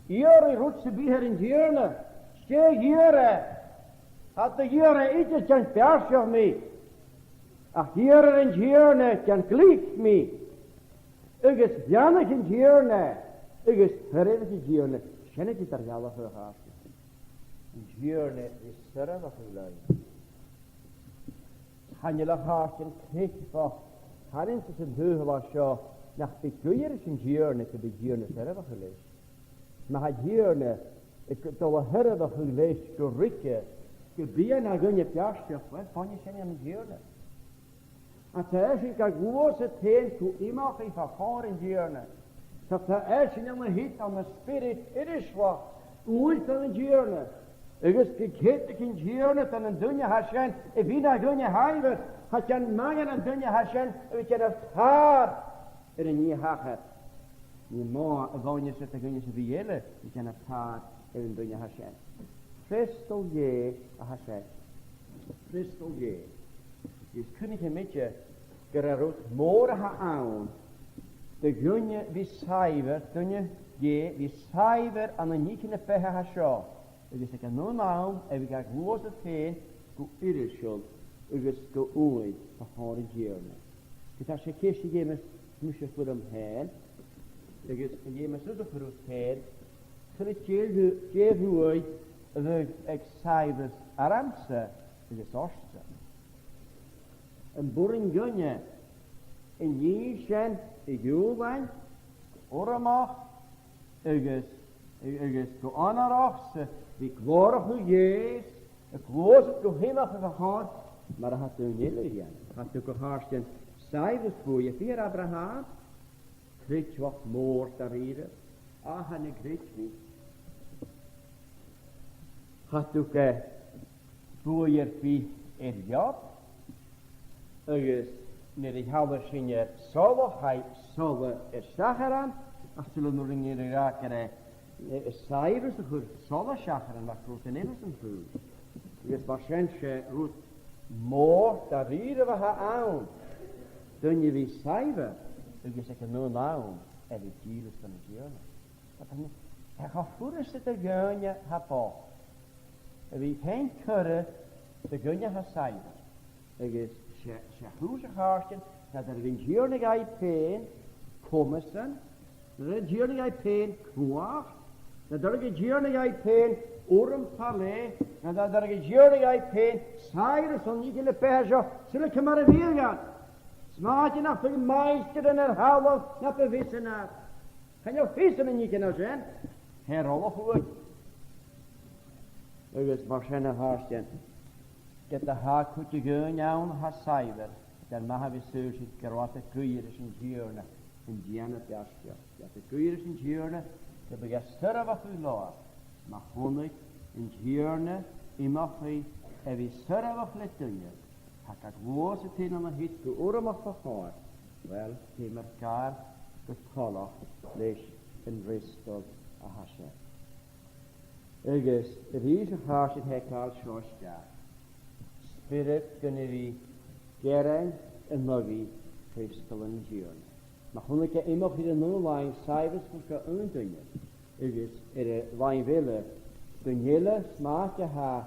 Hier roet ze bij in Gierne. Steek hier. Had de Gierne iets kan persje mee. Ach, hier in Gierne kan kliek mee. Ik is jannig in Gierne. Ik is verreden in Gierne. Ken ik het er jelle voor gehad. In Gierne is verreden geluid. Han je lag haast en kreeg van. Han is het een heugel was zo. Nach ik kun is in Gierne te bij Gierne verreden gelezen. Maar had Gierne, ik heb al verreden gelezen door Rikke. Gebien naar gunje pjastje. Wat van je zijn in Gierne? En thuis ik had große teen toe iemand in vervaar in Gierne. Dat de eisen in mijn hit aan de spirit, het is wat. Ooit aan een Gierne. Ik is gekeken in Gierne, dan een dunje Hashem. En wie dat dunje heiver, had je een man en een dunje Hashem, en we kunnen het haar in een nieuwe hager. Je man, en woon je zitten, kun je ze bijelen, we kunnen het haar in een dunje Hashem. Christel je, Hashem. Christel je. Je kunt niet met je, gerarut, morgen aan. De gunje wie cijfer, gunje je wie cijfer aan de nikene pehe hasho. Ik is een no naam en we gaan grote teen go irishul. Ik is go ooit van haren Gierne. Ik als je kistje geven moest je voor hem heen. Ik is geven zo de voor ons heen. Gelijk je ooit de ik cijfers aramse. Ik is orste. Een boering gunje in Jezen. Ik doe van, ormach, ik is go anarachs, ik glorig hoe jees, ik gloos het go helemaal vergaan, maar dat had toen niet liggen. Had toen gehaarsten cijfers voor je, vier Abraham, kreeg wat moord daar hier, en ik kreeg niet. Had toen voor je vier Job, ik is, nee, ik hou er geen zolle, hij zolle is zageran. Als zullen nog in de raken cijfers, voor zolle zageran, wat groot en immers een vuur. Je is waarschijnlijk roet moor, daar rieden we haar aan. Toen je wie cijfer, dan je zegt nu nou, en die kielers van het jaren. Hij gaat voor eens te gunje haar pa. En wie geen kurre, de gunje haar cijfer. Ik is ze grote hartje, dat er een Gierne peen, Morrison, dat er een Gierne peen, kwaad, dat er een Gierne peen, Palais, en dat er een Gierne peen, Cyrus, en niet in de perso, zullen ik maar weer gaan. Smaak je naar de meester en herhalen, naar de vissen naar. Kan je vissen en niet kunnen zijn? Herrollen goed. Ik is maar zijn hartje. Dat de haar kutje gaan aan haar cijfer. Dan mag we zo'n grote kuiers in Gierne. In Gierne pjastje. Dat de kuiers in Gierne. Dat we gaan sterren wat u laat. Maar gewoon in Gierne. In mag we. En we sterren wat let doen. Hakak was it in on a hit to Uramach for heart. Well, Timmer Gar, the collar, lesh, and wrist of a hasha. Agus, it is a harsh at Hekal Shoshka. Spirit gonna be Gerang and Muggy, Crystal and June. Mahunike imach in a new line, Cybers for Undunye. Agus, it a line villa, Dunjilla, smart to ha,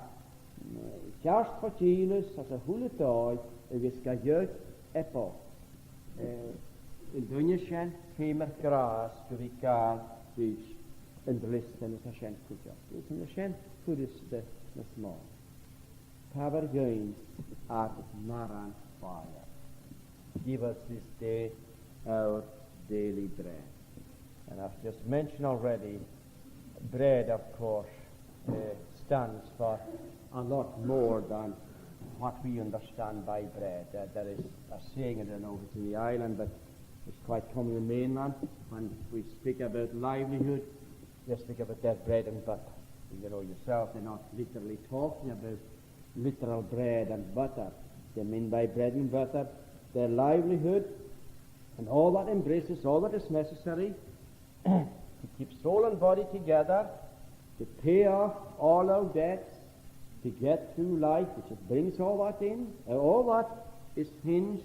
just for Jesus as a hulatoy, agus Gajut Epo. In Dunje Shen, Femer Gras, Guvika, Fish, and the list and the Shen Kuja. It's in the Shen Kudis the small. Power going at Maran fire. Give us this day our daily bread. And I've just mentioned already, bread, of course, stands for a lot more than what we understand by bread. There is a saying, I don't know if it's in the island, but it's quite common in the mainland. When we speak about livelihood, they speak about that bread and butter. You know yourself, they're not literally talking about literal bread and butter. They mean by bread and butter their livelihood and all that embraces, all that is necessary to keep soul and body together, to pay off all our debts, to get through life, which it brings all that in. All that is hinged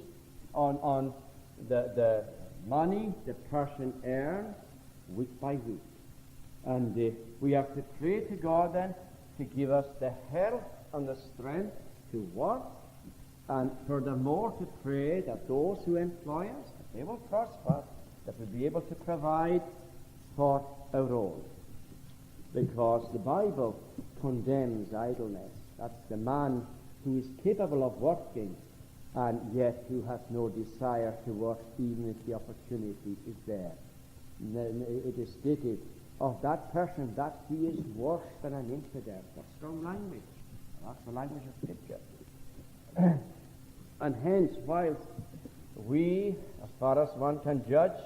on the money the person earns week by week. And we have to pray to God then to give us the health and the strength to work, and furthermore to pray that those who employ us, that they will prosper, that we'll be able to provide for our own. Because the Bible condemns idleness. That's the man who is capable of working and yet who has no desire to work even if the opportunity is there. It is stated of that person that he is worse than an infidel. That's strong language. That's the language of Scripture. And hence, whilst we, as far as one can judge,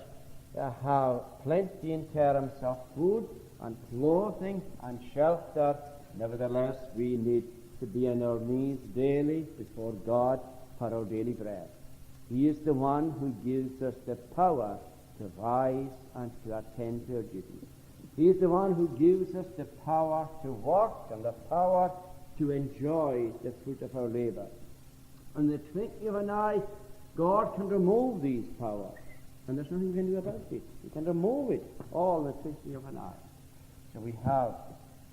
have plenty in terms of food and clothing and shelter, nevertheless, we need to be on our knees daily before God for our daily bread. He is the one who gives us the power to rise and to attend to our duties. He is the one who gives us the power to work and the power to enjoy the fruit of our labor. In the twinkling of an eye, God can remove these powers, and there's nothing we can do about it. He can remove it all in the twinkling of an eye. So we have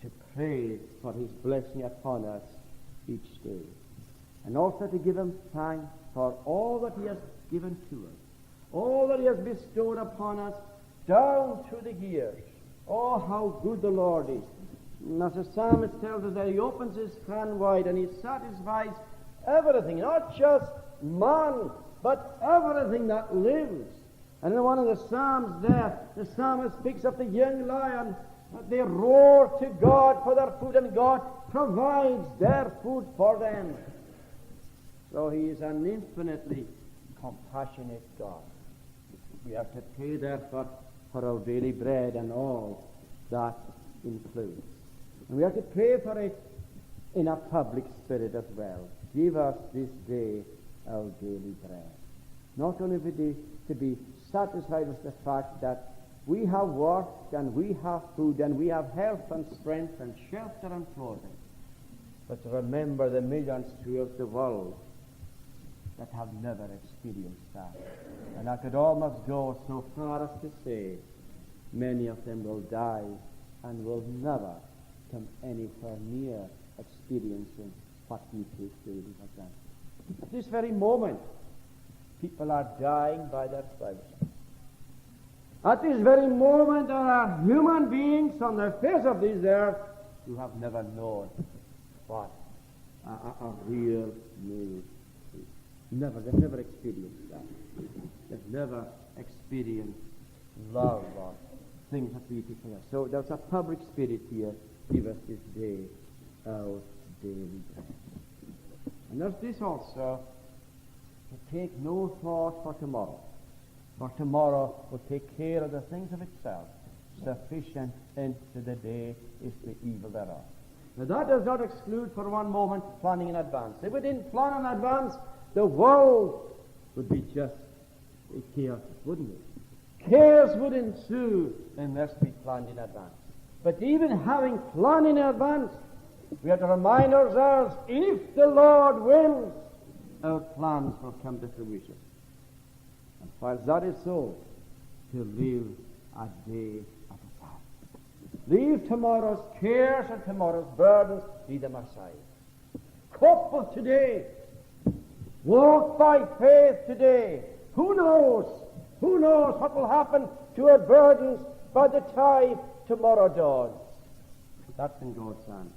to pray for His blessing upon us each day, and also to give Him thanks for all that He has given to us, all that He has bestowed upon us down through the years. Oh, how good the Lord is. And as the psalmist tells us that He opens His hand wide and He satisfies everything, not just man, but everything that lives. And in one of the Psalms there, the psalmist speaks of the young lion. They roar to God for their food, and God provides their food for them. So He is an infinitely compassionate God. We have to pray therefore for our daily bread and all that includes. And we have to pray for it in a public spirit as well. Give us this day our daily bread. Not only to be satisfied with the fact that we have work and we have food and we have health and strength and shelter and clothing, but to remember the millions throughout the world that have never experienced that. And I could almost go so far as to say many of them will die and will never come anywhere near experiencing what we take daily for granted. At this very moment, people are dying by their thousands. At this very moment, there are human beings on the face of this earth who have never known what a real meal is. They've never experienced that. They've never experienced love or things that we take for us. So there's a public spirit here. Give us this day our daily bread. And there's this also, to take no thought for tomorrow. For tomorrow will take care of the things of itself. Sufficient unto the day is the evil thereof. Now that does not exclude for one moment planning in advance. If we didn't plan in advance, the world would be just chaotic, wouldn't it? Chaos would ensue unless we planned in advance. But even having planned in advance, we have to remind ourselves, if the Lord wills, our plans will come to fruition. And whilst that is so, to live a day at a time. Leave tomorrow's cares and tomorrow's burdens, leave them aside. Cope with today. Walk by faith today. Who knows? Who knows what will happen to our burdens by the time tomorrow dawns? That's in God's hands.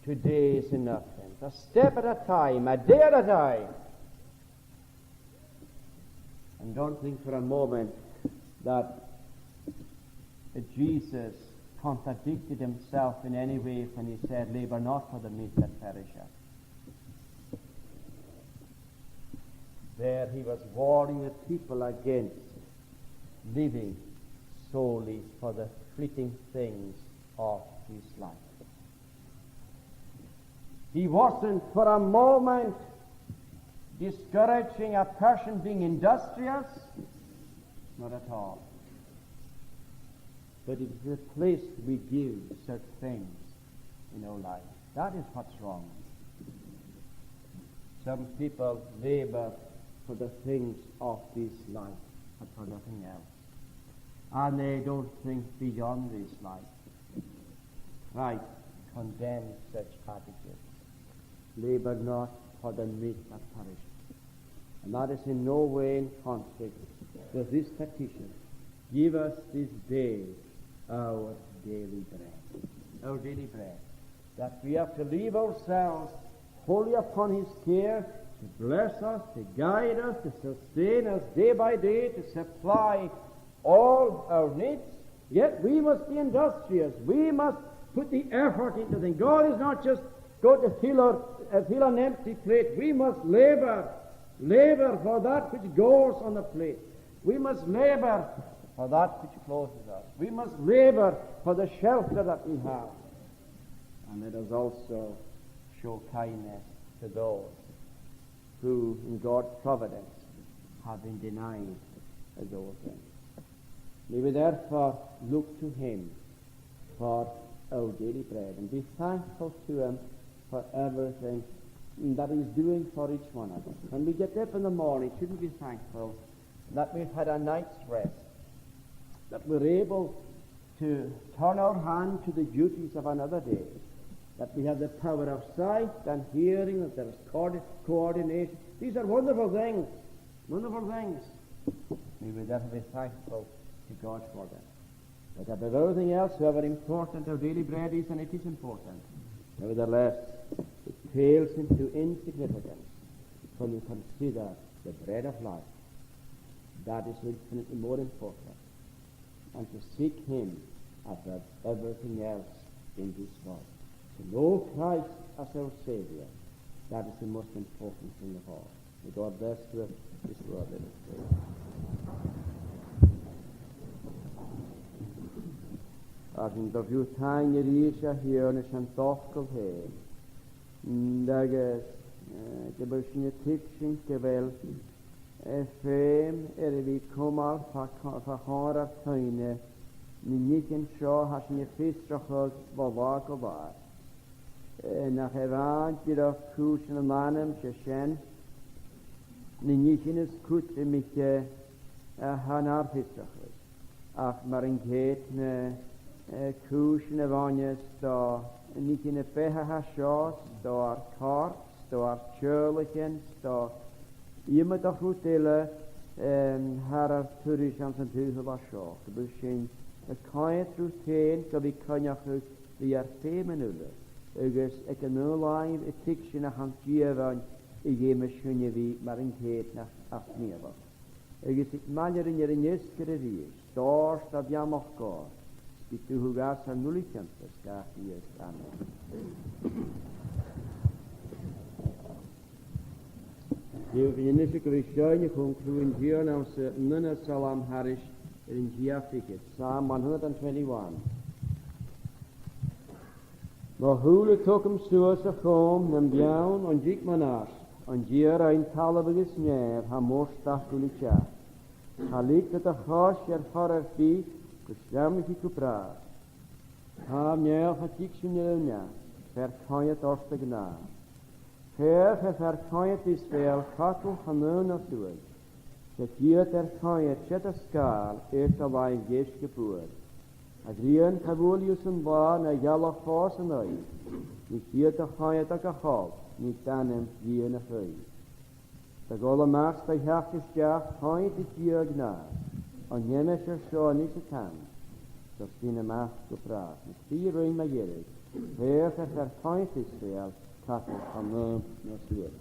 Today is enough, friends. A step at a time, a day at a time. And don't think for a moment that Jesus contradicted himself in any way when he said, "Labor not for the meat that perisheth." There he was warning the people against living solely for the fleeting things of this life. He wasn't for a moment discouraging a person being industrious, not at all. But it's the place we give such things in our life. That is what's wrong. Some people labor for the things of this life, but for nothing else. And they don't think beyond this life. Christ condemns such attitudes. Labor not for the meat that perishes. And that is in no way in conflict with this petition. Give us this day our daily bread. Our daily bread. That we have to leave ourselves wholly upon his care, to bless us, to guide us, to sustain us day by day, to supply all our needs. Yet we must be industrious. We must put the effort into things. God is not just going to fill an empty plate. We must labor for that which goes on the plate. We must labor for that which clothes us. We must labor for the shelter that we have. And let us also show kindness to those who, in God's providence, have been denied those things. May we therefore look to him for our daily bread and be thankful to him for everything that he's doing for each one of us. When we get up in the morning, shouldn't we be thankful that we've had a night's rest, that we're able to turn our hand to the duties of another day, that we have the power of sight and hearing, that there is coordination. These are wonderful things. Wonderful things. May we therefore be thankful to God for them. But above everything else, however important our daily bread is, and it is important, nevertheless, it pales into insignificance when we consider the bread of life. That is infinitely more important. And to seek him above everything else in this world. To know Christ as our Savior, that is the most important thing of all. May God bless you this word. Let us pray. As in the view time you reach a here and some talk of him. Dages, the bushing teaching, the well, fame, vi kommer för tøyne, nikken sjå har sin fistrachol var og var. Nach evant dir kuschen und manem schen, nikken is kutte mich hanar fistrachol. Ach marin geht ne kuschen evanjes da nikken peha hasjos, da kart, da churlikens, da iemand dat goed delen haar toerisme en duivel was zo. Dus in het kan je terugkeren, dat ik kan je goed weer femenullen. Dus ik kan nu lang het tikje naar hand geven, ik geef me schoenen wie maar een keer naar afnemen. Dus ik manier in je nieuwskere wie, daar staat ja nog gaan. Ik doe hoe gaat zijn nullekant, dat gaat hier staan. Je vindt niet dat we concluderen onze nunne salam harish in Giafiket, Psalm 121. Maar hule tok hem soos a chom, nem biawn, on dik manas, on dier ein talabigis neer, ha mostach gulicha. Ha likt het a chos farer fi, guslamich I kupra. Ha mneel ha tiksunilnia, verkanyet orste gna. Verkanyet is veel, kakel hanun of dood. Het jiet verkanyet, chet a skal, eerst a lai geest geboord. Adrian Kavulius en ba na jalla fos en ui. Niet hier te gaan te gehad, niet dan hem hier na vrij. De golle maas bij heftig jacht gaan te hier gna. En jemes er zo niet te kan. Dat zijn maas gepraat. Met vier ring maar jerig. Heer verkant is veel, kakel van hem naar slecht.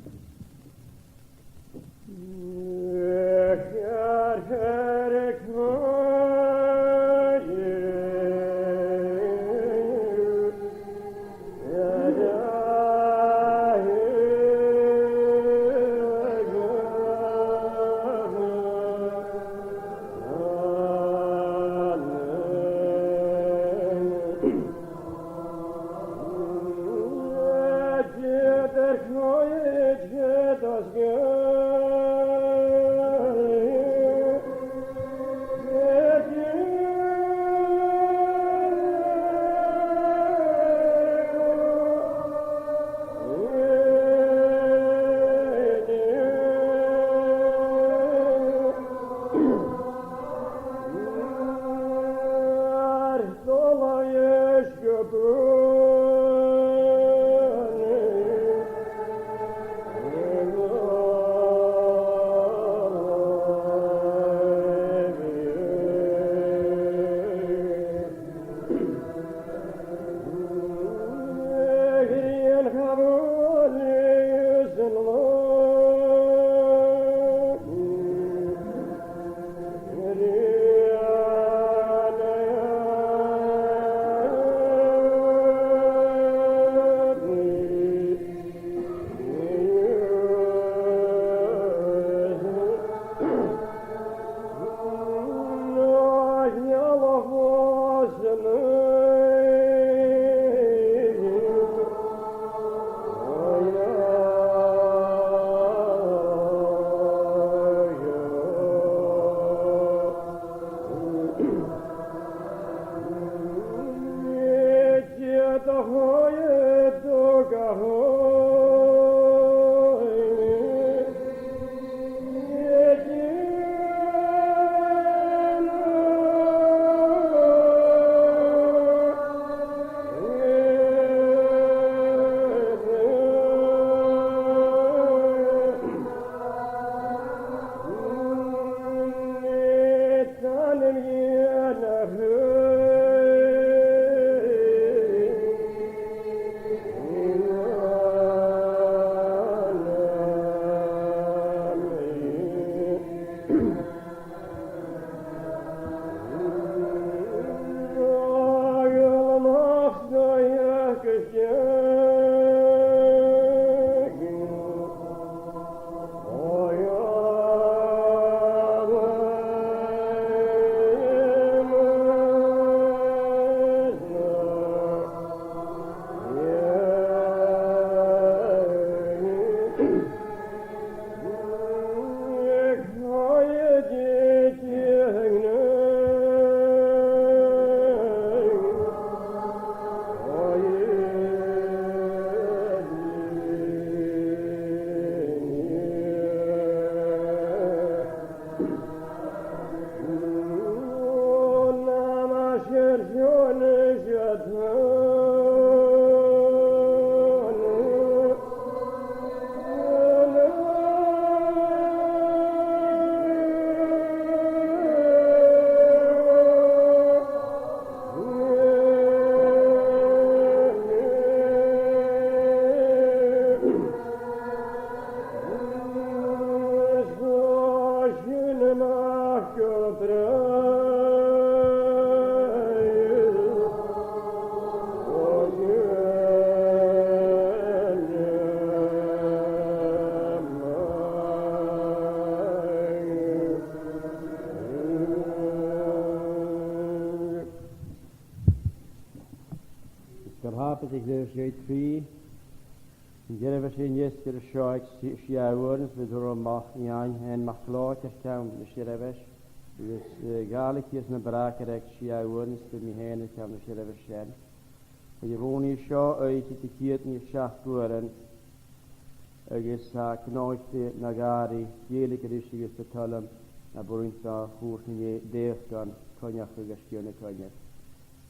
hapen ik dus uit drie. Jere was in jesker schoik sjaurens we door machen ja en mag later kan de schreves. Dus gaalik is een brakerek sjaurens te mi heen kan de schreves zijn. Je woon hier zo uit te kiet niet schacht worden. Agus knoite nagari jelige richtige te tallen na borinta hoortje deefkan konjak geskione konjak.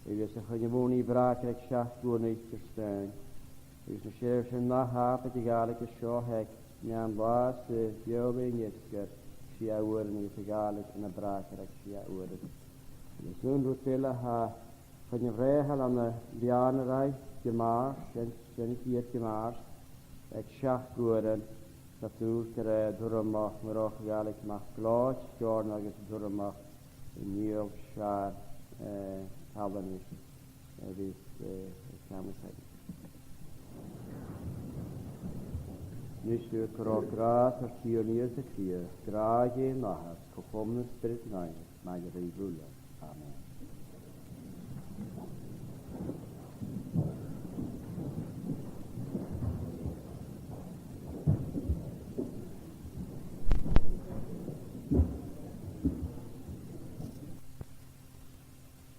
Agus je woon hier brakerek schacht worden niet verstaan. Dus een sheriff en na hapen die galige show hek nyan was jobing jesker shia worden niet galig en een brakerek shia worden. Dus zo'n rotella ha van je regel aan de dianerij gemaar en hier gemaar ek schacht worden dat er door mag maar ook galig mag klaar schoon nog eens door mag nieuw schaar halen is. Dus samen zijn. Nu stuur krok raad als pionier te krier, draag je nachas, gekomen spirit nijs, mijn revullen. Amen.